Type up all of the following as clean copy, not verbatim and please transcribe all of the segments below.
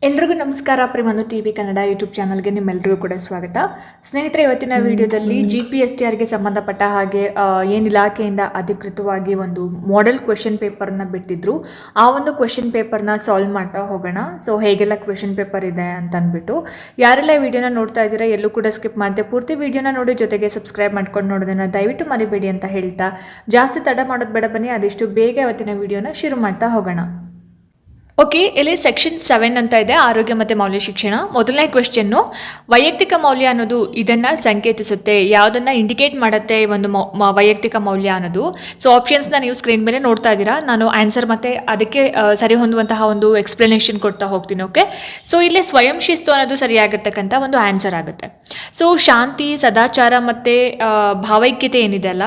ಎಲ್ರಿಗೂ ನಮಸ್ಕಾರ. ಪ್ರೇಮನು TV Kannada YouTube ಚಾನಲ್ಗೆ ನಿಮ್ಮೆಲ್ಲರಿಗೂ ಕೂಡ ಸ್ವಾಗತ. ಸ್ನೇಹಿತರೆ, ಇವತ್ತಿನ ವಿಡಿಯೋದಲ್ಲಿ GPSTRಗೆ ಸಂಬಂಧಪಟ್ಟ ಹಾಗೆ ಏನು ಇಲಾಖೆಯಿಂದ ಅಧಿಕೃತವಾಗಿ ಒಂದು ಮಾಡೆಲ್ ಕ್ವೆಶನ್ ಪೇಪರ್ನ ಬಿಟ್ಟಿದ್ರು. ಆ ಒಂದು ಕ್ವೆಶನ್ ಪೇಪರ್ನ ಸಾಲ್ವ್ ಮಾಡ್ತಾ ಹೋಗೋಣ. ಸೊ ಹೇಗೆಲ್ಲ ಕ್ವೆಶನ್ ಪೇಪರ್ ಇದೆ ಅಂತ ಅಂದ್ಬಿಟ್ಟು ಯಾರೆಲ್ಲ ವಿಡಿಯೋನ ನೋಡ್ತಾ ಇದ್ದೀರಾ ಎಲ್ಲೂ ಕೂಡ ಸ್ಕಿಪ್ ಮಾಡದೆ ಪೂರ್ತಿ ವಿಡಿಯೋನ ನೋಡಿ, ಜೊತೆಗೆ ಸಬ್ಸ್ಕ್ರೈಬ್ ಮಾಡ್ಕೊಂಡು ನೋಡೋದನ್ನು ದಯವಿಟ್ಟು ಮರಿಬೇಡಿ ಅಂತ ಹೇಳ್ತಾ ಜಾಸ್ತಿ ತಡ ಮಾಡೋದು ಬೇಡ, ಬನ್ನಿ ಆದಷ್ಟು ಬೇಗ ಇವತ್ತಿನ ವಿಡಿಯೋನ ಶುರು ಮಾಡ್ತಾ ಹೋಗೋಣ. ಓಕೆ, ಇಲ್ಲಿ ಸೆಕ್ಷನ್ 7 ಅಂತ ಇದೆ, ಆರೋಗ್ಯ ಮತ್ತು ಮೌಲ್ಯ ಶಿಕ್ಷಣ. ಮೊದಲನೇ ಕ್ವೆಶ್ಚನ್ನು, ವೈಯಕ್ತಿಕ ಮೌಲ್ಯ ಅನ್ನೋದು ಇದನ್ನು ಸಂಕೇತಿಸುತ್ತೆ, ಯಾವುದನ್ನು ಇಂಡಿಕೇಟ್ ಮಾಡುತ್ತೆ ಒಂದು ವೈಯಕ್ತಿಕ ಮೌಲ್ಯ ಅನ್ನೋದು. ಸೊ ಆಪ್ಷನ್ಸ್ನ ನೀವು ಸ್ಕ್ರೀನ್ ಮೇಲೆ ನೋಡ್ತಾ ಇದ್ದೀರಾ. ನಾನು ಆನ್ಸರ್ ಮತ್ತು ಅದಕ್ಕೆ ಸರಿ ಹೊಂದುವಂತಹ ಒಂದು ಎಕ್ಸ್ಪ್ಲನೇಷನ್ ಕೊಡ್ತಾ ಹೋಗ್ತೀನಿ. ಓಕೆ, ಸೊ ಇಲ್ಲಿ ಸ್ವಯಂ ಶಿಸ್ತು ಅನ್ನೋದು ಸರಿಯಾಗಿರ್ತಕ್ಕಂಥ ಒಂದು ಆನ್ಸರ್ ಆಗುತ್ತೆ. ಸೊ ಶಾಂತಿ, ಸದಾಚಾರ ಮತ್ತು ಭಾವೈಕ್ಯತೆ ಏನಿದೆ ಅಲ್ಲ,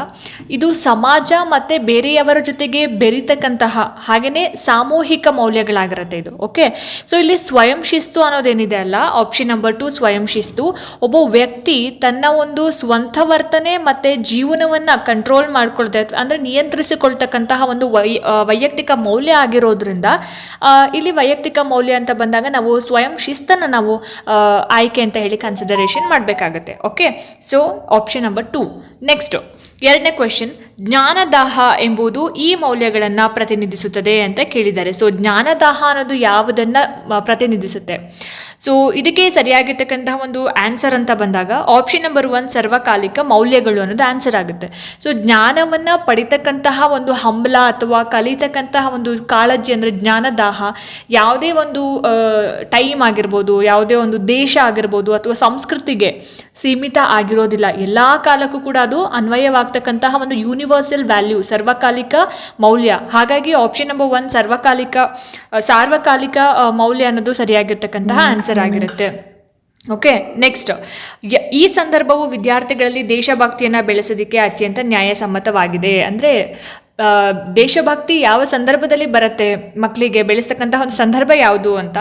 ಇದು ಸಮಾಜ ಮತ್ತು ಬೇರೆಯವರ ಜೊತೆಗೆ ಬೆರೀತಕ್ಕಂತಹ ಹಾಗೆಯೇ ಸಾಮೂಹಿಕ ಮೌಲ್ಯಗಳು ಆಗಿರುತ್ತೆ ಇದು. ಓಕೆ, ಸೊ ಇಲ್ಲಿ ಸ್ವಯಂ ಶಿಸ್ತು ಅನ್ನೋದೇನಿದೆ ಅಲ್ಲ, ಆಪ್ಷನ್ ನಂಬರ್ 2 ಸ್ವಯಂ ಶಿಸ್ತು. ಒಬ್ಬ ವ್ಯಕ್ತಿ ತನ್ನ ಒಂದು ಸ್ವಂತ ವರ್ತನೆ ಮತ್ತೆ ಜೀವನವನ್ನ ಕಂಟ್ರೋಲ್ ಮಾಡ್ಕೊಳ್ತಾ ಅಂದ್ರೆ ನಿಯಂತ್ರಿಸಿಕೊಳ್ತಕ್ಕಂತಹ ಒಂದು ವೈಯಕ್ತಿಕ ಮೌಲ್ಯ ಆಗಿರೋದ್ರಿಂದ ಇಲ್ಲಿ ವೈಯಕ್ತಿಕ ಮೌಲ್ಯ ಅಂತ ಬಂದಾಗ ನಾವು ಸ್ವಯಂ ಶಿಸ್ತನ್ನು ನಾವು ಆಯ್ಕೆ ಅಂತ ಹೇಳಿ ಕನ್ಸಿಡರೇಷನ್ ಮಾಡಬೇಕಾಗತ್ತೆ. Okay, so option number 2. Next ಎರಡನೇ ಕ್ವೆಶನ್, ಜ್ಞಾನದಾಹ ಎಂಬುದು ಈ ಮೌಲ್ಯಗಳನ್ನು ಪ್ರತಿನಿಧಿಸುತ್ತದೆ ಅಂತ ಕೇಳಿದ್ದಾರೆ. ಸೊ ಜ್ಞಾನದಾಹ ಅನ್ನೋದು ಯಾವುದನ್ನು ಪ್ರತಿನಿಧಿಸುತ್ತೆ? ಸೊ ಇದಕ್ಕೆ ಸರಿಯಾಗಿರ್ತಕ್ಕಂತಹ ಒಂದು ಆನ್ಸರ್ ಅಂತ ಬಂದಾಗ ಆಪ್ಷನ್ ನಂಬರ್ 1 ಸರ್ವಕಾಲಿಕ ಮೌಲ್ಯಗಳು ಅನ್ನೋದು ಆನ್ಸರ್ ಆಗುತ್ತೆ. ಸೊ ಜ್ಞಾನವನ್ನು ಪಡಿತಕ್ಕಂತಹ ಒಂದು ಹಂಬಲ ಅಥವಾ ಕಲಿತಕ್ಕಂತಹ ಒಂದು ಕಾಳಜಿ ಅಂದರೆ ಜ್ಞಾನದಾಹ ಯಾವುದೇ ಒಂದು ಟೈಮ್ ಆಗಿರ್ಬೋದು, ಯಾವುದೇ ಒಂದು ದೇಶ ಆಗಿರ್ಬೋದು ಅಥವಾ ಸಂಸ್ಕೃತಿಗೆ ಸೀಮಿತ ಆಗಿರೋದಿಲ್ಲ. ಎಲ್ಲ ಕಾಲಕ್ಕೂ ಕೂಡ ಅದು ಅನ್ವಯವಾಗ್ತಕ್ಕಂತಹ ಒಂದು ಯೂನಿವರ್ಸಲ್ ವ್ಯಾಲ್ಯೂ, ಸರ್ವಕಾಲಿಕ ಮೌಲ್ಯ. ಹಾಗಾಗಿ ಆಪ್ಷನ್ ನಂಬರ್ 1 ಸಾರ್ವಕಾಲಿಕ ಮೌಲ್ಯ ಅನ್ನೋದು ಸರಿಯಾಗಿರ್ತಕ್ಕಂತಹ ಆನ್ಸರ್ ಆಗಿರುತ್ತೆ. ಓಕೆ, ನೆಕ್ಸ್ಟ್, ಈ ಸಂದರ್ಭವು ವಿದ್ಯಾರ್ಥಿಗಳಲ್ಲಿ ದೇಶಭಕ್ತಿಯನ್ನು ಬೆಳೆಸೋದಕ್ಕೆ ಅತ್ಯಂತ ನ್ಯಾಯಸಮ್ಮತವಾಗಿದೆ. ಅಂದರೆ ದೇಶಭಕ್ತಿ ಯಾವ ಸಂದರ್ಭದಲ್ಲಿ ಬರುತ್ತೆ ಮಕ್ಕಳಿಗೆ ಬೆಳೆಸ್ತಕ್ಕಂತಹ ಒಂದು ಸಂದರ್ಭ ಯಾವುದು ಅಂತ.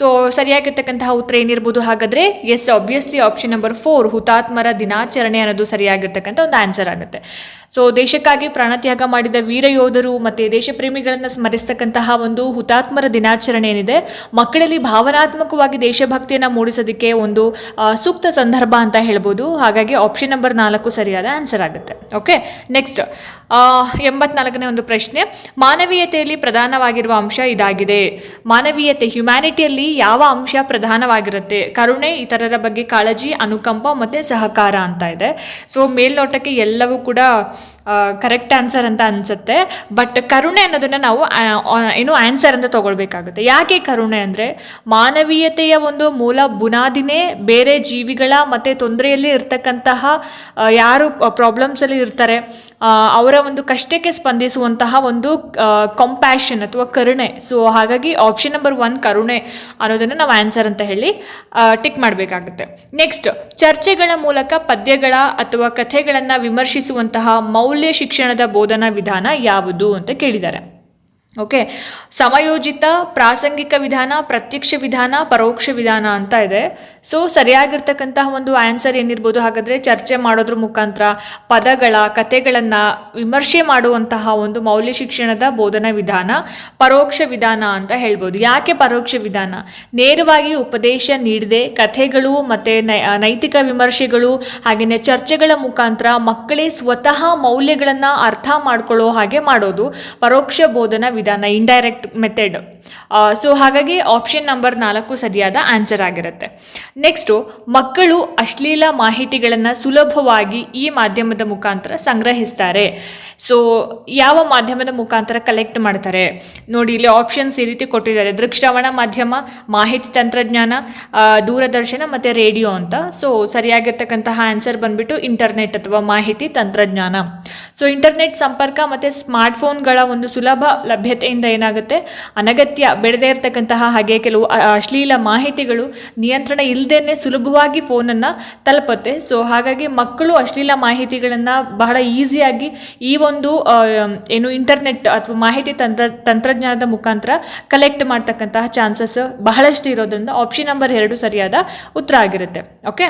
ಸೊ ಸರಿಯಾಗಿರ್ತಕ್ಕಂತಹ ಉತ್ತರ ಏನಿರ್ಬೋದು ಹಾಗಾದರೆ? ಎಸ್, ಆಬ್ವಿಯಸ್ಲಿ ಆಪ್ಷನ್ ನಂಬರ್ 4 ಹುತಾತ್ಮರ ದಿನಾಚರಣೆ ಅನ್ನೋದು ಸರಿಯಾಗಿರ್ತಕ್ಕಂಥ ಒಂದು ಆನ್ಸರ್ ಆಗುತ್ತೆ. ಸೊ ದೇಶಕ್ಕಾಗಿ ಪ್ರಾಣತ್ಯಾಗ ಮಾಡಿದ ವೀರ ಯೋಧರು ಮತ್ತು ದೇಶಪ್ರೇಮಿಗಳನ್ನು ಸ್ಮರಿಸ್ತಕ್ಕಂತಹ ಒಂದು ಹುತಾತ್ಮರ ದಿನಾಚರಣೆ ಏನಿದೆ, ಮಕ್ಕಳಲ್ಲಿ ಭಾವನಾತ್ಮಕವಾಗಿ ದೇಶಭಕ್ತಿಯನ್ನು ಮೂಡಿಸೋದಕ್ಕೆ ಒಂದು ಸೂಕ್ತ ಸಂದರ್ಭ ಅಂತ ಹೇಳ್ಬೋದು. ಹಾಗಾಗಿ ಆಪ್ಷನ್ ನಂಬರ್ 4 ಸರಿಯಾದ ಆನ್ಸರ್ ಆಗುತ್ತೆ. ಓಕೆ, ನೆಕ್ಸ್ಟ್ 84ನೇ ಒಂದು ಪ್ರಶ್ನೆ, ಮಾನವೀಯತೆಯಲ್ಲಿ ಪ್ರಧಾನವಾಗಿರುವ ಅಂಶ ಇದಾಗಿದೆ. ಮಾನವೀಯತೆ, ಹ್ಯುಮ್ಯಾನಿಟಿಯಲ್ಲಿ ಯಾವ ಅಂಶ ಪ್ರಧಾನವಾಗಿರುತ್ತೆ? ಕರುಣೆ, ಇತರರ ಬಗ್ಗೆ ಕಾಳಜಿ, ಅನುಕಂಪ ಮತ್ತು ಸಹಕಾರ ಅಂತ ಇದೆ. ಸೊ ಮೇಲ್ನೋಟಕ್ಕೆ ಎಲ್ಲವೂ ಕೂಡ ಕರೆಕ್ಟ್ ಆನ್ಸರ್ ಅಂತ ಅನಿಸುತ್ತೆ. ಬಟ್ ಕರುಣೆ ಅನ್ನೋದನ್ನು ನಾವು ಏನು ಆನ್ಸರ್ ಅಂತ ತಗೊಳ್ಬೇಕಾಗುತ್ತೆ. ಯಾಕೆ ಕರುಣೆ ಅಂದರೆ ಮಾನವೀಯತೆಯ ಒಂದು ಮೂಲ ಬುನಾದಿನೇ ಬೇರೆ ಜೀವಿಗಳ ಮತ್ತು ತೊಂದರೆಯಲ್ಲಿ ಇರ್ತಕ್ಕಂತಹ ಯಾರು ಪ್ರಾಬ್ಲಮ್ಸಲ್ಲಿ ಇರ್ತಾರೆ ಅವರ ಒಂದು ಕಷ್ಟಕ್ಕೆ ಸ್ಪಂದಿಸುವಂತಹ ಒಂದು ಕಂಪ್ಯಾಷನ್ ಅಥವಾ ಕರುಣೆ. ಸೊ ಹಾಗಾಗಿ ಆಪ್ಷನ್ ನಂಬರ್ 1 ಕರುಣೆ ಅನ್ನೋದನ್ನು ನಾವು ಆನ್ಸರ್ ಅಂತ ಹೇಳಿ ಟಿಕ್ ಮಾಡಬೇಕಾಗುತ್ತೆ. ನೆಕ್ಸ್ಟ್, ಚರ್ಚೆಗಳ ಮೂಲಕ ಪದ್ಯಗಳ ಅಥವಾ ಕಥೆಗಳನ್ನು ವಿಮರ್ಶಿಸುವಂತಹ ಮೌಲ್ಯ ಶಿಕ್ಷಣದ ಬೋಧನಾ ವಿಧಾನ ಯಾವುದು ಅಂತ ಕೇಳಿದ್ದಾರೆ. ಓಕೆ, ಸಮಯೋಜಿತ, ಪ್ರಾಸಂಗಿಕ ವಿಧಾನ, ಪ್ರತ್ಯಕ್ಷ ವಿಧಾನ, ಪರೋಕ್ಷ ವಿಧಾನ ಅಂತ ಇದೆ. ಸೊ ಸರಿಯಾಗಿರ್ತಕ್ಕಂತಹ ಒಂದು ಆನ್ಸರ್ ಏನಿರ್ಬೋದು ಹಾಗಾದರೆ? ಚರ್ಚೆ ಮಾಡೋದ್ರ ಮುಖಾಂತರ ಪದಗಳ ಕಥೆಗಳನ್ನು ವಿಮರ್ಶೆ ಮಾಡುವಂತಹ ಒಂದು ಮೌಲ್ಯ ಶಿಕ್ಷಣದ ಬೋಧನಾ ವಿಧಾನ ಪರೋಕ್ಷ ವಿಧಾನ ಅಂತ ಹೇಳ್ಬೋದು. ಯಾಕೆ ಪರೋಕ್ಷ ವಿಧಾನ? ನೇರವಾಗಿ ಉಪದೇಶ ನೀಡದೆ ಕಥೆಗಳು ಮತ್ತು ನೈತಿಕ ವಿಮರ್ಶೆಗಳು ಹಾಗೆಯೇ ಚರ್ಚೆಗಳ ಮುಖಾಂತರ ಮಕ್ಕಳೇ ಸ್ವತಃ ಮೌಲ್ಯಗಳನ್ನು ಅರ್ಥ ಮಾಡ್ಕೊಳ್ಳೋ ಹಾಗೆ ಮಾಡೋದು ಪರೋಕ್ಷ ಬೋಧನಾ ವಿಧಾನ, ಇಂಡೈರೆಕ್ಟ್ ಮೆಥಡ್. ಸೊ ಹಾಗಾಗಿ ಆಪ್ಷನ್ ನಂಬರ್ 4 ಸರಿಯಾದ ಆನ್ಸರ್ ಆಗಿರುತ್ತೆ. ನೆಕ್ಸ್ಟು, ಮಕ್ಕಳು ಅಶ್ಲೀಲ ಮಾಹಿತಿಗಳನ್ನು ಸುಲಭವಾಗಿ ಈ ಮಾಧ್ಯಮದ ಮುಖಾಂತರ ಸಂಗ್ರಹಿಸ್ತಾರೆ. ಸೊ ಯಾವ ಮಾಧ್ಯಮದ ಮುಖಾಂತರ ಕಲೆಕ್ಟ್ ಮಾಡ್ತಾರೆ ನೋಡಿ, ಇಲ್ಲಿ ಆಪ್ಷನ್ಸ್ ಈ ರೀತಿ ಕೊಟ್ಟಿದ್ದಾರೆ: ದೃಕ್ಶ್ರವಣ ಮಾಧ್ಯಮ, ಮಾಹಿತಿ ತಂತ್ರಜ್ಞಾನ, ದೂರದರ್ಶನ ಮತ್ತು ರೇಡಿಯೋ ಅಂತ. ಸೊ ಸರಿಯಾಗಿರ್ತಕ್ಕಂತಹ ಆನ್ಸರ್ ಬಂದ್ಬಿಟ್ಟು ಇಂಟರ್ನೆಟ್ ಅಥವಾ ಮಾಹಿತಿ ತಂತ್ರಜ್ಞಾನ. ಸೊ ಇಂಟರ್ನೆಟ್ ಸಂಪರ್ಕ ಮತ್ತು ಸ್ಮಾರ್ಟ್ಫೋನ್ಗಳ ಒಂದು ಸುಲಭ ಲಭ್ಯತೆಯಿಂದ ಏನಾಗುತ್ತೆ, ಅನಗತ್ಯ ಬೆಳೆದೇ ಇರತಕ್ಕಂತಹ ಹಾಗೆ ಕೆಲವು ಅಶ್ಲೀಲ ಮಾಹಿತಿಗಳು ನಿಯಂತ್ರಣ ಇಲ್ಲದೇನೆ ಸುಲಭವಾಗಿ ಫೋನನ್ನು ತಲುಪುತ್ತೆ. ಸೊ ಹಾಗಾಗಿ ಮಕ್ಕಳು ಅಶ್ಲೀಲ ಮಾಹಿತಿಗಳನ್ನು ಬಹಳ ಈಸಿಯಾಗಿ ಈ ಒಂದು ಏನು ಇಂಟರ್ನೆಟ್ ಅಥವಾ ಮಾಹಿತಿ ತಂತ್ರಜ್ಞಾನದ ಮುಖಾಂತರ ಕಲೆಕ್ಟ್ ಮಾಡ್ತಕ್ಕಂತಹ ಚಾನ್ಸಸ್ ಬಹಳಷ್ಟು ಇರೋದ್ರಿಂದ ಆಪ್ಷನ್ ನಂಬರ್ 2 ಸರಿಯಾದ ಉತ್ತರ ಆಗಿರುತ್ತೆ. ಓಕೆ,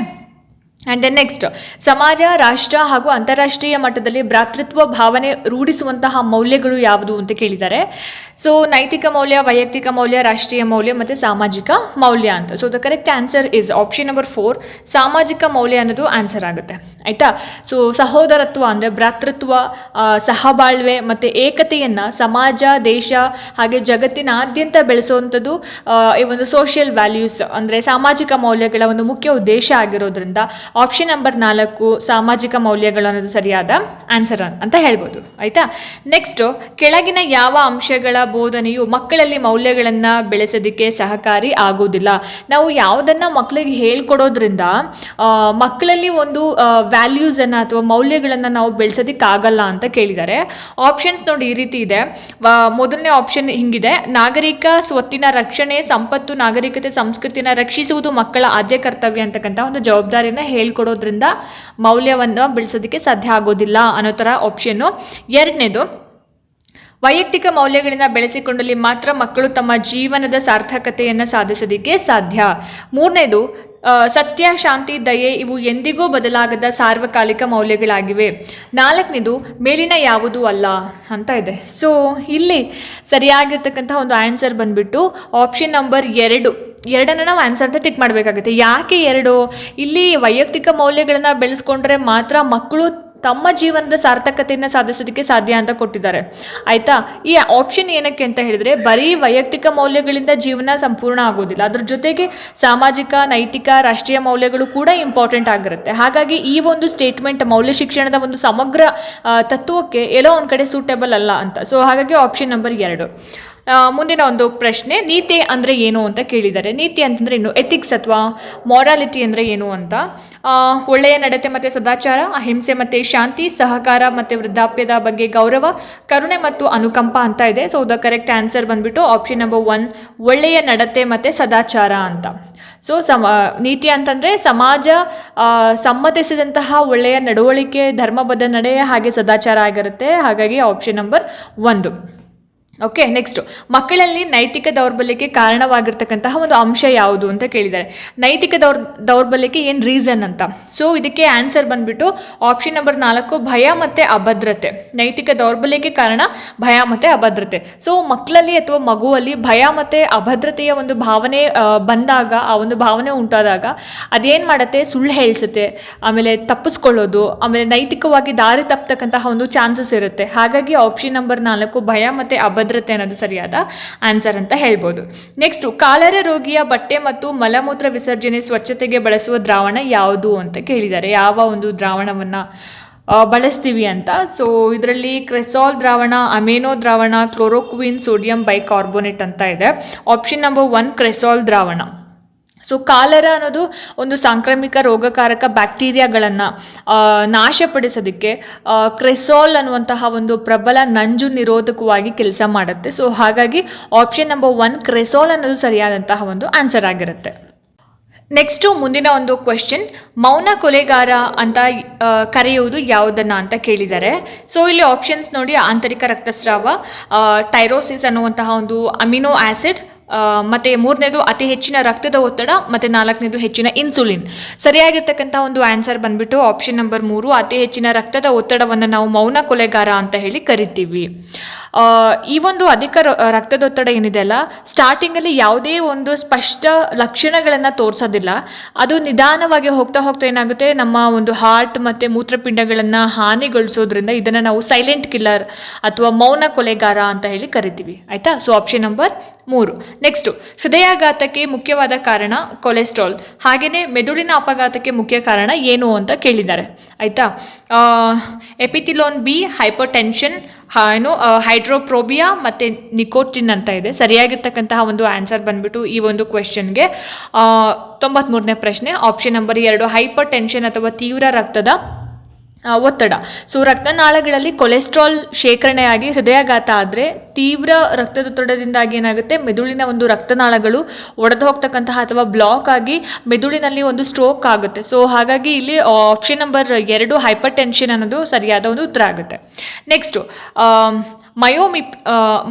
ಆ್ಯಂಡ್ ದೆನ್ ನೆಕ್ಸ್ಟ್, ಸಮಾಜ, ರಾಷ್ಟ್ರ ಹಾಗೂ ಅಂತಾರಾಷ್ಟ್ರೀಯ ಮಟ್ಟದಲ್ಲಿ ಭ್ರಾತೃತ್ವ ಭಾವನೆ ರೂಢಿಸುವಂತಹ ಮೌಲ್ಯಗಳು ಯಾವುದು ಅಂತ ಕೇಳಿದ್ದಾರೆ. ಸೊ ನೈತಿಕ ಮೌಲ್ಯ, ವೈಯಕ್ತಿಕ ಮೌಲ್ಯ, ರಾಷ್ಟ್ರೀಯ ಮೌಲ್ಯ ಮತ್ತು ಸಾಮಾಜಿಕ ಮೌಲ್ಯ ಅಂತ. So the correct answer is option number 4, ಸಾಮಾಜಿಕ ಮೌಲ್ಯ ಅನ್ನೋದು ಆನ್ಸರ್ ಆಗುತ್ತೆ. ಆಯಿತಾ. ಸೊ ಸಹೋದರತ್ವ ಅಂದರೆ ಭ್ರಾತೃತ್ವ, ಸಹಬಾಳ್ವೆ ಮತ್ತು ಏಕತೆಯನ್ನು ಸಮಾಜ, ದೇಶ ಹಾಗೆ ಜಗತ್ತಿನಾದ್ಯಂತ ಬೆಳೆಸುವಂಥದ್ದು ಈ ಒಂದು ಸೋಷಿಯಲ್ ವ್ಯಾಲ್ಯೂಸ್ ಅಂದರೆ ಸಾಮಾಜಿಕ ಮೌಲ್ಯಗಳ ಒಂದು ಮುಖ್ಯ ಉದ್ದೇಶ ಆಗಿರೋದ್ರಿಂದ ಆಪ್ಷನ್ ನಂಬರ್ 4 ಸಾಮಾಜಿಕ ಮೌಲ್ಯಗಳು ಅನ್ನೋದು ಸರಿಯಾದ ಆನ್ಸರ್ ಅಂತ ಹೇಳ್ಬೋದು. ಆಯಿತಾ. ನೆಕ್ಸ್ಟು, ಕೆಳಗಿನ ಯಾವ ಅಂಶಗಳ ಬೋಧನೆಯು ಮಕ್ಕಳಲ್ಲಿ ಮೌಲ್ಯಗಳನ್ನು ಬೆಳೆಸೋದಕ್ಕೆ ಸಹಕಾರಿ ಆಗೋದಿಲ್ಲ? ನಾವು ಯಾವುದನ್ನು ಮಕ್ಕಳಿಗೆ ಹೇಳ್ಕೊಡೋದ್ರಿಂದ ಮಕ್ಕಳಲ್ಲಿ ಒಂದು ವ್ಯಾಲ್ಯೂಸನ್ನು ಅಥವಾ ಮೌಲ್ಯಗಳನ್ನು ನಾವು ಬೆಳೆಸೋದಕ್ಕಾಗಲ್ಲ ಅಂತ ಕೇಳಿದ್ದಾರೆ. ಆಪ್ಷನ್ಸ್ ನೋಡಿ ಈ ರೀತಿ ಇದೆ. ಮೊದಲನೇ ಆಪ್ಷನ್ ಹಿಂಗಿದೆ: ನಾಗರಿಕ ಸ್ವತ್ತಿನ ರಕ್ಷಣೆ, ಸಂಪತ್ತು, ನಾಗರಿಕತೆ, ಸಂಸ್ಕೃತಿನ ರಕ್ಷಿಸುವುದು ಮಕ್ಕಳ ಆದ್ಯ ಕರ್ತವ್ಯ ಅಂತಕ್ಕಂಥ ಒಂದು ಜವಾಬ್ದಾರಿನ ಹೇಳ್ಕೊಡೋದ್ರಿಂದ ಮೌಲ್ಯವನ್ನು ಬೆಳೆಸೋದಕ್ಕೆ ಸಾಧ್ಯ ಆಗೋದಿಲ್ಲ ಅನ್ನೋ ಥರ ಆಪ್ಷನ್ನು. ಎರಡನೇದು, ವೈಯಕ್ತಿಕ ಮೌಲ್ಯಗಳನ್ನು ಬೆಳೆಸಿಕೊಂಡಲ್ಲಿ ಮಾತ್ರ ಮಕ್ಕಳು ತಮ್ಮ ಜೀವನದ ಸಾರ್ಥಕತೆಯನ್ನು ಸಾಧಿಸೋದಕ್ಕೆ ಸಾಧ್ಯ. ಮೂರನೇದು, ಸತ್ಯ, ಶಾಂತಿ, ದಯೆ ಇವು ಎಂದಿಗೂ ಬದಲಾಗದ ಸಾರ್ವಕಾಲಿಕ ಮೌಲ್ಯಗಳಾಗಿವೆ. ನಾಲ್ಕನೇದು, ಮೇಲಿನ ಯಾವುದೂ ಅಲ್ಲ ಅಂತ ಇದೆ. ಸೊ ಇಲ್ಲಿ ಸರಿಯಾಗಿರ್ತಕ್ಕಂಥ ಒಂದು ಆನ್ಸರ್ ಬಂದುಬಿಟ್ಟು ಆಪ್ಷನ್ ನಂಬರ್ 2 ಎರಡನ್ನು ನಾವು ಆನ್ಸರ್ ಅಂತ ಟಿಕ್ ಮಾಡಬೇಕಾಗುತ್ತೆ. ಯಾಕೆ 2? ಇಲ್ಲಿ ವೈಯಕ್ತಿಕ ಮೌಲ್ಯಗಳನ್ನು ಬೆಳೆಸ್ಕೊಂಡ್ರೆ ಮಾತ್ರ ಮಕ್ಕಳು ತಮ್ಮ ಜೀವನದ ಸಾರ್ಥಕತೆಯನ್ನು ಸಾಧಿಸೋದಕ್ಕೆ ಸಾಧ್ಯ ಅಂತ ಕೊಟ್ಟಿದ್ದಾರೆ. ಆಯಿತಾ. ಈ ಆಪ್ಷನ್ ಏನಕ್ಕೆ ಅಂತ ಹೇಳಿದರೆ, ಬರೀ ವೈಯಕ್ತಿಕ ಮೌಲ್ಯಗಳಿಂದ ಜೀವನ ಸಂಪೂರ್ಣ ಆಗೋದಿಲ್ಲ, ಅದ್ರ ಜೊತೆಗೆ ಸಾಮಾಜಿಕ, ನೈತಿಕ, ರಾಷ್ಟ್ರೀಯ ಮೌಲ್ಯಗಳು ಕೂಡ ಇಂಪಾರ್ಟೆಂಟ್ ಆಗಿರುತ್ತೆ. ಹಾಗಾಗಿ ಈ ಒಂದು ಸ್ಟೇಟ್ಮೆಂಟ್ ಮೌಲ್ಯ ಶಿಕ್ಷಣದ ಒಂದು ಸಮಗ್ರ ತತ್ವಕ್ಕೆ ಎಲ್ಲೋ ಒಂದು ಕಡೆ ಸೂಟೇಬಲ್ ಅಲ್ಲ ಅಂತ. ಸೊ ಹಾಗಾಗಿ ಆಪ್ಷನ್ ನಂಬರ್ 2. ಮುಂದಿನ ಒಂದು ಪ್ರಶ್ನೆ, ನೀತಿ ಅಂದರೆ ಏನು ಅಂತ ಕೇಳಿದ್ದಾರೆ. ನೀತಿ ಅಂತಂದರೆ ಏನು? ಎಥಿಕ್ಸ್ ಅಥವಾ ಮಾರಾಲಿಟಿ ಅಂದರೆ ಏನು ಅಂತ. ಒಳ್ಳೆಯ ನಡತೆ ಮತ್ತು ಸದಾಚಾರ, ಅಹಿಂಸೆ ಮತ್ತು ಶಾಂತಿ, ಸಹಕಾರ ಮತ್ತು ವೃದ್ಧಾಪ್ಯದ ಬಗ್ಗೆ ಗೌರವ, ಕರುಣೆ ಮತ್ತು ಅನುಕಂಪ ಅಂತ ಇದೆ. ಸೊ ದ ಕರೆಕ್ಟ್ ಆನ್ಸರ್ ಬಂದುಬಿಟ್ಟು ಆಪ್ಷನ್ ನಂಬರ್ 1, ಒಳ್ಳೆಯ ನಡತೆ ಮತ್ತು ಸದಾಚಾರ ಅಂತ. ಸೊ ನೀತಿ ಅಂತಂದರೆ ಸಮಾಜ ಸಮ್ಮತಿಸಿದಂತಹ ಒಳ್ಳೆಯ ನಡವಳಿಕೆ, ಧರ್ಮಬದ್ಧ ನಡೆ ಹಾಗೆ ಸದಾಚಾರ ಆಗಿರುತ್ತೆ. ಹಾಗಾಗಿ ಆಪ್ಷನ್ ನಂಬರ್ 1. ಓಕೆ. ನೆಕ್ಸ್ಟು, ಮಕ್ಕಳಲ್ಲಿ ನೈತಿಕ ದೌರ್ಬಲ್ಯಕ್ಕೆ ಕಾರಣವಾಗಿರ್ತಕ್ಕಂತಹ ಒಂದು ಅಂಶ ಯಾವುದು ಅಂತ ಕೇಳಿದ್ದಾರೆ. ನೈತಿಕ ದೌರ್ಬಲ್ಯಕ್ಕೆ ಏನು ರೀಸನ್ ಅಂತ. ಸೊ ಇದಕ್ಕೆ ಆನ್ಸರ್ ಬಂದುಬಿಟ್ಟು ಆಪ್ಷನ್ ನಂಬರ್ 4, ಭಯ ಮತ್ತು ಅಭದ್ರತೆ. ನೈತಿಕ ದೌರ್ಬಲ್ಯಕ್ಕೆ ಕಾರಣ ಭಯ ಮತ್ತು ಅಭದ್ರತೆ. ಸೊ ಮಕ್ಕಳಲ್ಲಿ ಅಥವಾ ಮಗುವಲ್ಲಿ ಭಯ ಮತ್ತು ಅಭದ್ರತೆಯ ಒಂದು ಭಾವನೆ ಬಂದಾಗ, ಆ ಒಂದು ಭಾವನೆ ಉಂಟಾದಾಗ ಅದೇನು ಮಾಡುತ್ತೆ? ಸುಳ್ಳು ಹೇಳ್ಸುತ್ತೆ, ಆಮೇಲೆ ತಪ್ಪಿಸ್ಕೊಳ್ಳೋದು, ಆಮೇಲೆ ನೈತಿಕವಾಗಿ ದಾರಿ ತಪ್ಪತಕ್ಕಂತಹ ಒಂದು ಚಾನ್ಸಸ್ ಇರುತ್ತೆ. ಹಾಗಾಗಿ ಆಪ್ಷನ್ ನಂಬರ್ 4, ಭಯ ಮತ್ತು ಅಭದ್ರತೆ ಅನ್ನೋದು ಸರಿಯಾದ ಆನ್ಸರ್ ಅಂತ ಹೇಳ್ಬೋದು. ನೆಕ್ಸ್ಟು, ಕಾಲರ ರೋಗಿಯ ಬಟ್ಟೆ ಮತ್ತು ಮಲಮೂತ್ರ ವಿಸರ್ಜನೆ ಸ್ವಚ್ಛತೆಗೆ ಬಳಸುವ ದ್ರಾವಣ ಯಾವುದು ಅಂತ ಕೇಳಿದ್ದಾರೆ. ಯಾವ ಒಂದು ದ್ರಾವಣವನ್ನು ಬಳಸ್ತೀವಿ ಅಂತ. ಸೊ ಇದರಲ್ಲಿ ಕ್ರೆಸಾಲ್ ದ್ರಾವಣ, ಅಮೆನೋ ದ್ರಾವಣ, ಕ್ಲೋರೋಕ್ವಿನ್, ಸೋಡಿಯಂ ಬೈಕಾರ್ಬೋನೇಟ್ ಅಂತ ಇದೆ. ಆಪ್ಷನ್ ನಂಬರ್ 1 ಕ್ರೆಸಾಲ್ ದ್ರಾವಣ. ಸೊ ಕಾಲರ ಅನ್ನೋದು ಒಂದು ಸಾಂಕ್ರಾಮಿಕ ರೋಗಕಾರಕ ಬ್ಯಾಕ್ಟೀರಿಯಾಗಳನ್ನು ನಾಶಪಡಿಸೋದಕ್ಕೆ ಕ್ರೆಸಾಲ್ ಅನ್ನುವಂತಹ ಒಂದು ಪ್ರಬಲ ನಂಜು ನಿರೋಧಕವಾಗಿ ಕೆಲಸ ಮಾಡುತ್ತೆ. ಸೊ ಹಾಗಾಗಿ ಆಪ್ಷನ್ ನಂಬರ್ 1 ಕ್ರೆಸಾಲ್ ಅನ್ನೋದು ಸರಿಯಾದಂತಹ ಒಂದು ಆನ್ಸರ್ ಆಗಿರುತ್ತೆ. ನೆಕ್ಸ್ಟು ಮುಂದಿನ ಒಂದು ಕ್ವೆಶ್ಚನ್, ಮೌನ ಕೊಲೆಗಾರ ಅಂತ ಕರೆಯುವುದು ಯಾವುದನ್ನು ಅಂತ ಕೇಳಿದ್ದಾರೆ. ಸೊ ಇಲ್ಲಿ ಆಪ್ಷನ್ಸ್ ನೋಡಿ, ಆಂತರಿಕ ರಕ್ತಸ್ರಾವ, ಟೈರೋಸಿಸ್ ಅನ್ನುವಂತಹ ಒಂದು ಅಮಿನೋ ಆ್ಯಸಿಡ್, ಮತ್ತು ಮೂರನೇದು ಅತಿ ಹೆಚ್ಚಿನ ರಕ್ತದ ಒತ್ತಡ, ಮತ್ತು ನಾಲ್ಕನೇದು ಹೆಚ್ಚಿನ ಇನ್ಸುಲಿನ್. ಸರಿಯಾಗಿರ್ತಕ್ಕಂಥ ಒಂದು ಆನ್ಸರ್ ಬಂದುಬಿಟ್ಟು ಆಪ್ಷನ್ ನಂಬರ್ 3, ಅತಿ ಹೆಚ್ಚಿನ ರಕ್ತದ ಒತ್ತಡವನ್ನು ನಾವು ಮೌನ ಕೊಲೆಗಾರ ಅಂತ ಹೇಳಿ ಕರಿತೀವಿ. ಈ ಒಂದು ಅಧಿಕ ರಕ್ತದೊತ್ತಡ ಏನಿದೆ ಅಲ್ಲ, ಸ್ಟಾರ್ಟಿಂಗಲ್ಲಿ ಯಾವುದೇ ಒಂದು ಸ್ಪಷ್ಟ ಲಕ್ಷಣಗಳನ್ನು ತೋರಿಸೋದಿಲ್ಲ. ಅದು ನಿಧಾನವಾಗಿ ಹೋಗ್ತಾ ಹೋಗ್ತಾ ಏನಾಗುತ್ತೆ, ನಮ್ಮ ಒಂದು ಹಾರ್ಟ್ ಮತ್ತು ಮೂತ್ರಪಿಂಡಗಳನ್ನು ಹಾನಿಗೊಳಿಸೋದ್ರಿಂದ ಇದನ್ನು ನಾವು ಸೈಲೆಂಟ್ ಕಿಲ್ಲರ್ ಅಥವಾ ಮೌನ ಕೊಲೆಗಾರ ಅಂತ ಹೇಳಿ ಕರಿತೀವಿ. ಆಯಿತಾ. So option number 3. ನೆಕ್ಸ್ಟು, ಹೃದಯಾಘಾತಕ್ಕೆ ಮುಖ್ಯವಾದ ಕಾರಣ ಕೊಲೆಸ್ಟ್ರಾಲ್, ಹಾಗೆಯೇ ಮೆದುಳಿನ ಅಪಘಾತಕ್ಕೆ ಮುಖ್ಯ ಕಾರಣ ಏನು ಅಂತ ಕೇಳಿದ್ದಾರೆ. ಆಯಿತಾ. ಎಪಿಥಿಲೋನ್ ಬಿ, ಹೈಪರ್ ಟೆನ್ಷನ್, ಹೈಡ್ರೋಪ್ರೋಬಿಯಾ ಮತ್ತು ನಿಕೋಟಿನ್ ಅಂತ ಇದೆ. ಸರಿಯಾಗಿರ್ತಕ್ಕಂತಹ ಒಂದು ಆನ್ಸರ್ ಬಂದುಬಿಟ್ಟು ಈ ಒಂದು ಕ್ವೆಶ್ಚನ್ಗೆ 93ನೇ ಪ್ರಶ್ನೆ ಆಪ್ಷನ್ ನಂಬರ್ 2, ಹೈಪರ್ ಟೆನ್ಷನ್ ಅಥವಾ ತೀವ್ರ ರಕ್ತದ ಒತ್ತಡ. ಸೊ ರಕ್ತನಾಳಗಳಲ್ಲಿ ಕೊಲೆಸ್ಟ್ರಾಲ್ ಶೇಖರಣೆಯಾಗಿ ಹೃದಯಾಘಾತ ಆದರೆ ತೀವ್ರ ರಕ್ತದೊತ್ತಡದಿಂದಾಗಿ ಏನಾಗುತ್ತೆ, ಮೆದುಳಿನ ಒಂದು ರಕ್ತನಾಳಗಳು ಒಡೆದು ಹೋಗ್ತಕ್ಕಂತಹ ಅಥವಾ ಬ್ಲಾಕ್ ಆಗಿ ಮೆದುಳಿನಲ್ಲಿ ಒಂದು ಸ್ಟ್ರೋಕ್ ಆಗುತ್ತೆ. ಸೊ ಹಾಗಾಗಿ ಇಲ್ಲಿ ಆಪ್ಷನ್ ನಂಬರ್ 2 ಹೈಪರ್ ಟೆನ್ಷನ್ ಅನ್ನೋದು ಸರಿಯಾದ ಒಂದು ಉತ್ತರ ಆಗುತ್ತೆ. ನೆಕ್ಸ್ಟು,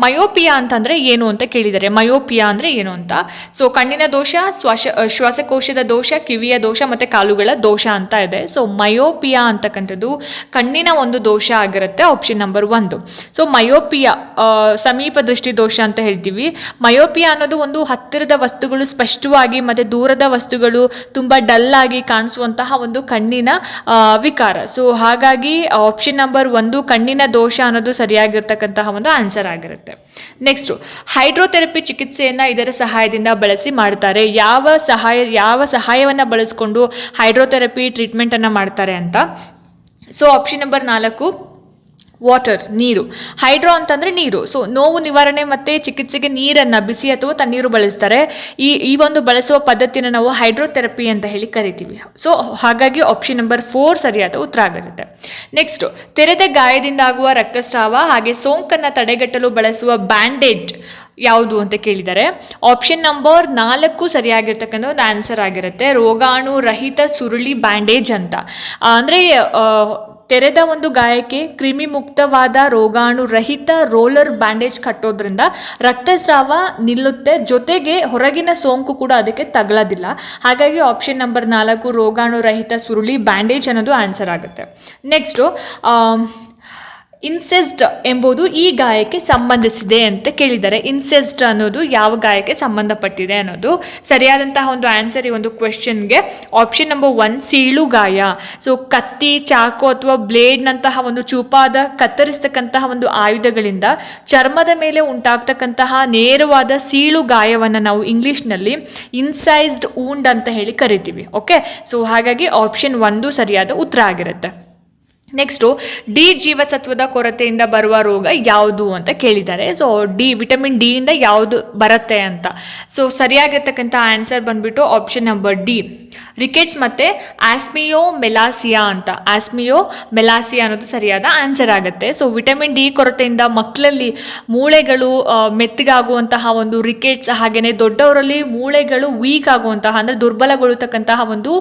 ಮಯೋಪಿಯಾ ಅಂತಂದರೆ ಏನು ಅಂತ ಕೇಳಿದ್ದಾರೆ. ಮಯೋಪಿಯಾ ಅಂದರೆ ಏನು ಅಂತ. ಸೊ ಕಣ್ಣಿನ ದೋಷ, ಶ್ವಾಸಕೋಶದ ದೋಷ, ಕಿವಿಯ ದೋಷ ಮತ್ತು ಕಾಲುಗಳ ದೋಷ ಅಂತ ಇದೆ. ಸೊ ಮಯೋಪಿಯಾ ಅಂತಕ್ಕಂಥದ್ದು ಕಣ್ಣಿನ ಒಂದು ದೋಷ ಆಗಿರುತ್ತೆ, ಆಪ್ಷನ್ ನಂಬರ್ 1. ಸೊ ಮಯೋಪಿಯಾ ಸಮೀಪ ದೃಷ್ಟಿ ದೋಷ ಅಂತ ಹೇಳ್ತೀವಿ. ಮಯೋಪಿಯಾ ಅನ್ನೋದು ಒಂದು ಹತ್ತಿರದ ವಸ್ತುಗಳು ಸ್ಪಷ್ಟವಾಗಿ ಮತ್ತು ದೂರದ ವಸ್ತುಗಳು ತುಂಬ ಡಲ್ ಆಗಿ ಕಾಣಿಸುವಂತಹ ಒಂದು ಕಣ್ಣಿನ ವಿಕಾರ. ಸೊ ಹಾಗಾಗಿ ಆಪ್ಷನ್ ನಂಬರ್ 1 ಕಣ್ಣಿನ ದೋಷ ಅನ್ನೋದು ಸರಿಯಾಗಿರ್ತಕ್ಕಂತಹ ಒಂದು ಆನ್ಸರ್ ಆಗಿರುತ್ತೆ. ನೆಕ್ಸ್ಟು ಹೈಡ್ರೋಥೆರಪಿ ಚಿಕಿತ್ಸೆಯನ್ನು ಇದರ ಸಹಾಯದಿಂದ ಬಳಸಿ ಮಾಡ್ತಾರೆ. ಯಾವ ಸಹಾಯವನ್ನು ಬಳಸ್ಕೊಂಡು ಹೈಡ್ರೋಥೆರಪಿ ಟ್ರೀಟ್ಮೆಂಟನ್ನು ಮಾಡ್ತಾರೆ ಅಂತ. ಸೊ ಆಪ್ಷನ್ ನಂಬರ್ 4 ವಾಟರ್, ನೀರು. ಹೈಡ್ರೋ ಅಂತಂದರೆ ನೀರು. ಸೊ ನೋವು ನಿವಾರಣೆ ಮತ್ತು ಚಿಕಿತ್ಸೆಗೆ ನೀರನ್ನು, ಬಿಸಿ ಅಥವಾ ತಣ್ಣೀರು ಬಳಸ್ತಾರೆ. ಈ ಒಂದು ಬಳಸುವ ಪದ್ಧತಿಯನ್ನು ನಾವು ಹೈಡ್ರೋಥೆರಪಿ ಅಂತ ಹೇಳಿ ಕರಿತೀವಿ. ಸೊ ಹಾಗಾಗಿ ಆಪ್ಷನ್ ನಂಬರ್ 4 ಸರಿಯಾದ ಉತ್ತರ ಆಗಿರುತ್ತೆ. ನೆಕ್ಸ್ಟು ತೆರೆದ ಗಾಯದಿಂದ ಆಗುವ ರಕ್ತಸ್ರಾವ ಹಾಗೆ ಸೋಂಕನ್ನು ತಡೆಗಟ್ಟಲು ಬಳಸುವ ಬ್ಯಾಂಡೇಜ್ ಯಾವುದು ಅಂತ ಕೇಳಿದ್ದಾರೆ. ಆಪ್ಷನ್ ನಂಬರ್ 4 ಸರಿಯಾಗಿರ್ತಕ್ಕಂಥ ಒಂದು ಆನ್ಸರ್ ಆಗಿರುತ್ತೆ. ರೋಗಾಣು ರಹಿತ ಸುರುಳಿ ಬ್ಯಾಂಡೇಜ್ ಅಂತ. ಅಂದರೆ ತೆರೆದ ಒಂದು ಗಾಯಕ್ಕೆ ಕ್ರಿಮಿ ಮುಕ್ತವಾದ ರೋಗಾಣು ರಹಿತ ರೋಲರ್ ಬ್ಯಾಂಡೇಜ್ ಕಟ್ಟೋದ್ರಿಂದ ರಕ್ತಸ್ರಾವ ನಿಲ್ಲುತ್ತೆ, ಜೊತೆಗೆ ಹೊರಗಿನ ಸೋಂಕು ಕೂಡ ಅದಕ್ಕೆ ತಗಲೋದಿಲ್ಲ. ಹಾಗಾಗಿ ಆಪ್ಷನ್ ನಂಬರ್ 4 ರೋಗಾಣು ರಹಿತ ಸುರುಳಿ ಬ್ಯಾಂಡೇಜ್ ಅನ್ನೋದು ಆನ್ಸರ್ ಆಗುತ್ತೆ. ನೆಕ್ಸ್ಟು ಇನ್ಸೆಸ್ಟ್ ಎಂಬುದು ಈ ಗಾಯಕ್ಕೆ ಸಂಬಂಧಿಸಿದೆ ಅಂತ ಕೇಳಿದ್ದಾರೆ. ಇನ್ಸೆಸ್ಟ್ ಅನ್ನೋದು ಯಾವ ಗಾಯಕ್ಕೆ ಸಂಬಂಧಪಟ್ಟಿದೆ ಅನ್ನೋದು ಸರಿಯಾದಂತಹ ಒಂದು ಆನ್ಸರ್ ಈ ಒಂದು ಕ್ವೆಶ್ಚನ್ಗೆ ಆಪ್ಷನ್ ನಂಬರ್ 1 ಸೀಳು ಗಾಯ. ಸೊ ಕತ್ತಿ, ಚಾಕು ಅಥವಾ ಬ್ಲೇಡ್ನಂತಹ ಒಂದು ಚೂಪಾದ ಕತ್ತರಿಸ್ತಕ್ಕಂತಹ ಒಂದು ಆಯುಧಗಳಿಂದ ಚರ್ಮದ ಮೇಲೆ ಉಂಟಾಗ್ತಕ್ಕಂತಹ ನೇರವಾದ ಸೀಳು ಗಾಯವನ್ನು ನಾವು ಇಂಗ್ಲೀಷ್ನಲ್ಲಿ ಇನ್ಸೈಸ್ಡ್ ವೂಂಡ್ ಅಂತ ಹೇಳಿ ಕರಿತೀವಿ. ಓಕೆ, ಸೊ ಹಾಗಾಗಿ ಆಪ್ಷನ್ 1 ಸರಿಯಾದ ಉತ್ತರ ಆಗಿರುತ್ತೆ. ನೆಕ್ಸ್ಟು ಡಿ ಜೀವಸತ್ವದ ಕೊರತೆಯಿಂದ ಬರುವ ರೋಗ ಯಾವುದು ಅಂತ ಕೇಳಿದ್ದಾರೆ. ಸೊ ವಿಟಮಿನ್ ಡಿ ಇಂದ ಯಾವುದು ಬರುತ್ತೆ ಅಂತ. ಸೊ ಸರಿಯಾಗಿರ್ತಕ್ಕಂಥ ಆನ್ಸರ್ ಬಂದ್ಬಿಟ್ಟು ಆಪ್ಷನ್ ನಂಬರ್ ಡಿ, ರಿಕೆಟ್ಸ್ ಮತ್ತು ಆಸ್ಮಿಯೋಮೆಲಾಸಿಯಾ ಅಂತ. ಆಸ್ಮಿಯೋಮೆಲಾಸಿಯಾ ಅನ್ನೋದು ಸರಿಯಾದ ಆನ್ಸರ್ ಆಗುತ್ತೆ. ಸೊ ವಿಟಮಿನ್ ಡಿ ಕೊರತೆಯಿಂದ ಮಕ್ಕಳಲ್ಲಿ ಮೂಳೆಗಳು ಮೆತ್ತಗಾಗುವಂತಹ ಒಂದು ರಿಕೆಟ್ಸ್, ಹಾಗೆಯೇ ದೊಡ್ಡವರಲ್ಲಿ ಮೂಳೆಗಳು ವೀಕ್ ಆಗುವಂತಹ ಅಂದರೆ ದುರ್ಬಲಗೊಳ್ಳತಕ್ಕಂತಹ ಒಂದು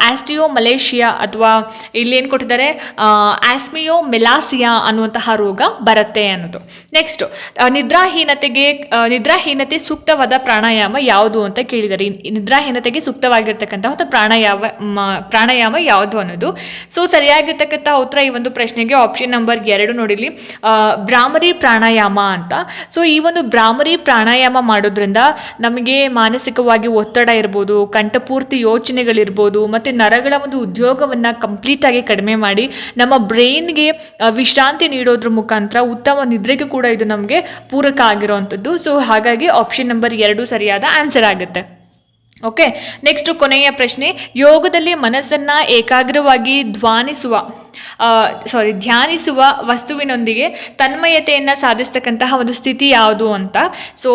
ಆಸ್ಟಿಯೋಮಲೇಷಿಯಾ ಅಥವಾ ಇಲ್ಲೇನು ಕೊಟ್ಟಿದ್ದಾರೆ ಆಸ್ಮಿಯೋಮೆಲಾಸಿಯಾ ಅನ್ನುವಂತಹ ರೋಗ ಬರುತ್ತೆ ಅನ್ನೋದು. ನೆಕ್ಸ್ಟ್ ನಿದ್ರಾಹೀನತೆ ಸೂಕ್ತವಾದ ಪ್ರಾಣಾಯಾಮ ಯಾವುದು ಅಂತ ಕೇಳಿದ್ದಾರೆ. ನಿದ್ರಾಹೀನತೆಗೆ ಸೂಕ್ತವಾಗಿರ್ತಕ್ಕಂತಹ ಪ್ರಾಣಾಯಾಮ ಯಾವುದು ಅನ್ನೋದು. ಸೊ ಸರಿಯಾಗಿರ್ತಕ್ಕಂತಹ ಉತ್ತರ ಈ ಒಂದು ಪ್ರಶ್ನೆಗೆ ಆಪ್ಷನ್ ನಂಬರ್ 2 ನೋಡಿಲಿ, ಭ್ರಾಮರಿ ಪ್ರಾಣಾಯಾಮ ಅಂತ. ಸೊ ಈ ಒಂದು ಭ್ರಾಮರಿ ಪ್ರಾಣಾಯಾಮ ಮಾಡೋದ್ರಿಂದ ನಮಗೆ ಮಾನಸಿಕವಾಗಿ ಒತ್ತಡ ಇರ್ಬೋದು, ಕಂಠಪೂರ್ತಿ ಯೋಚನೆಗಳಿರ್ಬೋದು ಮತ್ತು ನರಗಳ ಒಂದು ಉದ್ಯೋಗವನ್ನು ಕಂಪ್ಲೀಟಾಗಿ ಕಡಿಮೆ ಮಾಡಿ ನಮ್ಮ ಬ್ರೈನ್ಗೆ ವಿಶ್ರಾಂತಿ ನೀಡೋದ್ರ ಮುಖಾಂತರ ಉತ್ತಮ ನಿದ್ರೆಗೆ ಕೂಡ ಇದು ನಮಗೆ ಪೂರಕ ಆಗಿರುವಂಥದ್ದು. ಸೊ ಹಾಗಾಗಿ ಆಪ್ಷನ್ ನಂಬರ್ 2 ಸರಿಯಾದ ಆನ್ಸರ್ ಆಗುತ್ತೆ. ಓಕೆ, ನೆಕ್ಸ್ಟ್ ಕೊನೆಯ ಪ್ರಶ್ನೆ, ಯೋಗದಲ್ಲಿ ಮನಸ್ಸನ್ನು ಏಕಾಗ್ರವಾಗಿ ಧ್ಯಾನಿಸುವ ವಸ್ತುವಿನೊಂದಿಗೆ ತನ್ಮಯತೆಯನ್ನು ಸಾಧಿಸ್ತಕ್ಕಂತಹ ಒಂದು ಸ್ಥಿತಿ ಯಾವುದು ಅಂತ. ಸೊ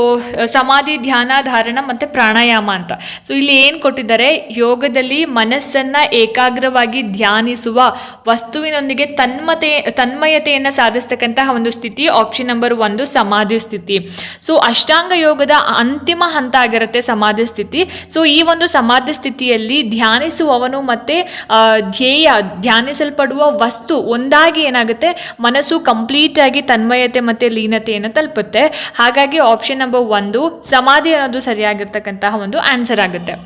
ಸಮಾಧಿ, ಧ್ಯಾನ, ಧಾರಣ ಮತ್ತು ಪ್ರಾಣಾಯಾಮ ಅಂತ. ಸೊ ಇಲ್ಲಿ ಏನು ಕೊಟ್ಟಿದ್ದಾರೆ, ಯೋಗದಲ್ಲಿ ಮನಸ್ಸನ್ನು ಏಕಾಗ್ರವಾಗಿ ಧ್ಯಾನಿಸುವ ವಸ್ತುವಿನೊಂದಿಗೆ ತನ್ಮಯತೆಯನ್ನು ಸಾಧಿಸ್ತಕ್ಕಂತಹ ಒಂದು ಸ್ಥಿತಿ ಆಪ್ಷನ್ ನಂಬರ್ 1 ಸಮಾಧಿ ಸ್ಥಿತಿ. ಸೊ ಅಷ್ಟಾಂಗ ಯೋಗದ ಅಂತಿಮ ಹಂತ ಆಗಿರುತ್ತೆ ಸಮಾಧಿ ಸ್ಥಿತಿ. ಸೊ ಈ ಒಂದು ಸಮಾಧಿ ಸ್ಥಿತಿಯಲ್ಲಿ ಧ್ಯಾನಿಸುವವನು ಮತ್ತು ಧ್ಯಾನಿಸಲ್ಪಡುವ ವಸ್ತು ಒಂದಾಗಿ ಏನಾಗುತ್ತೆ, ಮನಸ್ಸು ಕಂಪ್ಲೀಟಾಗಿ ತನ್ಮಯತೆ ಮತ್ತು ಲೀನತೆಯನ್ನು ತಲುಪುತ್ತೆ. ಹಾಗಾಗಿ ಆಪ್ಷನ್ ನಂಬರ್ 1 ಸಮಾಧಿ ಅನ್ನೋದು ಸರಿಯಾಗಿರ್ತಕ್ಕಂತಹ ಒಂದು ಆನ್ಸರ್ ಆಗುತ್ತೆ.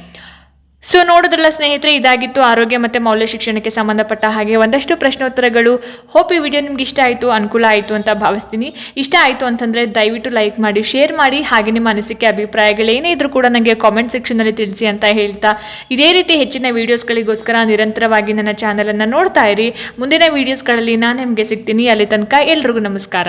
ಸೊ ನೋಡಿದ್ರಲ್ಲ ಸ್ನೇಹಿತರೆ, ಇದಾಗಿತ್ತು ಆರೋಗ್ಯ ಮತ್ತು ಮೌಲ್ಯ ಶಿಕ್ಷಣಕ್ಕೆ ಸಂಬಂಧಪಟ್ಟ ಹಾಗೆ ಒಂದಷ್ಟು ಪ್ರಶ್ನೋತ್ತರಗಳು. ಹೋಪ್ ಈ ವಿಡಿಯೋ ನಿಮ್ಗೆ ಇಷ್ಟ ಆಯಿತು, ಅನುಕೂಲ ಆಯಿತು ಅಂತ ಭಾವಿಸ್ತೀನಿ. ಇಷ್ಟ ಆಯಿತು ಅಂತಂದರೆ ದಯವಿಟ್ಟು ಲೈಕ್ ಮಾಡಿ, ಶೇರ್ ಮಾಡಿ, ಹಾಗೆ ನಿಮ್ಮ ಅನಿಸಿಕೆ ಅಭಿಪ್ರಾಯಗಳೇನೇ ಇದ್ರೂ ಕೂಡ ನನಗೆ ಕಾಮೆಂಟ್ ಸೆಕ್ಷನಲ್ಲಿ ತಿಳಿಸಿ ಅಂತ ಹೇಳ್ತಾ, ಇದೇ ರೀತಿ ಹೆಚ್ಚಿನ ವೀಡಿಯೋಸ್ಗಳಿಗೋಸ್ಕರ ನಿರಂತರವಾಗಿ ನನ್ನ ಚಾನಲನ್ನು ನೋಡ್ತಾ ಇರಿ. ಮುಂದಿನ ವೀಡಿಯೋಸ್ಗಳಲ್ಲಿ ನಾನು ನಿಮಗೆ ಸಿಗ್ತೀನಿ. ಅಲ್ಲಿ ತನಕ ಎಲ್ರಿಗೂ ನಮಸ್ಕಾರ.